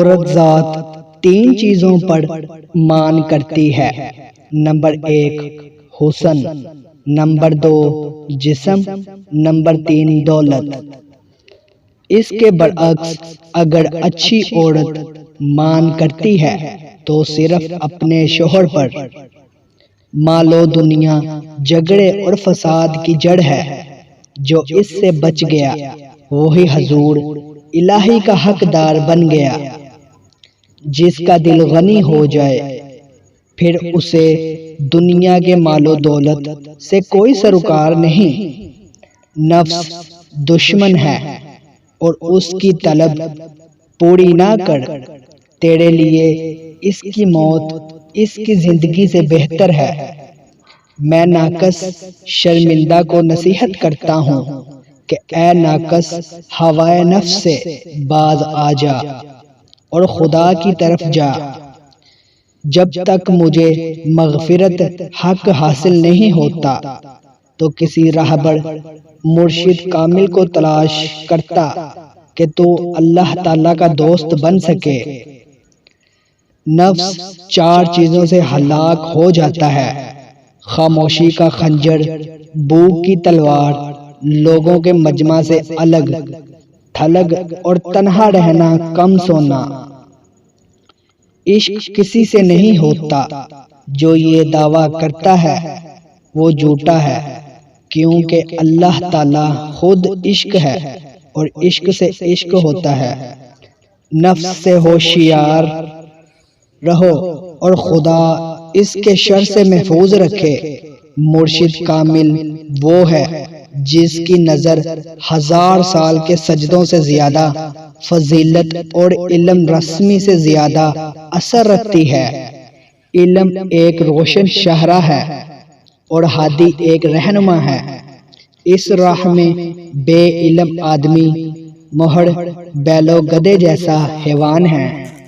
عورت ذات تین چیزوں پر مان کرتی ہے۔ نمبر 1 حسن، نمبر 2 جسم، نمبر 3 دولت۔ اس کے برعکس اگر اچھی عورت مان کرتی ہے تو صرف اپنے شوہر پر۔ مال و دنیا جھگڑے اور فساد کی جڑ ہے، جو اس سے بچ گیا وہی حضور الہی کا حقدار بن گیا۔ جس کا دل غنی ہو جائے پھر اسے دنیا کے مال و دولت سے کوئی سروکار نہیں۔ نفس دشمن ہے اور اس کی طلب پوری نہ کر، تیرے لیے اس کی موت اس کی زندگی سے بہتر ہے۔ میں ناقص شرمندہ کو نصیحت کرتا ہوں کہ اے ناقص ہوائے نفس سے باز آ جا اور خدا کی طرف جا۔ جب تک مجھے مغفرت حق حاصل نہیں ہوتا تو کسی راہبر مرشد کامل کو تلاش کرتا کہ تو اللہ تعالیٰ کا دوست بن سکے۔ نفس 4 چیزوں سے ہلاک ہو جاتا ہے: خاموشی کا خنجر، بھوک کی تلوار، لوگوں کے مجمع سے الگ تھلگ اور تنہا رہنا، کم سونا۔ عشق کسی سے نہیں ہوتا، جو یہ دعویٰ کرتا ہے وہ جھوٹا ہے، کیونکہ اللہ تعالیٰ خود عشق ہے اور عشق سے عشق ہوتا ہے۔ نفس سے ہوشیار رہو اور خدا اس کے شر سے محفوظ رکھے۔ مرشد کامل وہ ہے جس کی نظر 1000 سال کے سجدوں سے زیادہ فضیلت اور علم رسمی سے زیادہ اثر رکھتی ہے۔ علم ایک روشن شاہراہ ہے اور ہادی ایک رہنما ہے۔ اس راہ میں بے علم آدمی مہر بیل و گدے جیسا حیوان ہے۔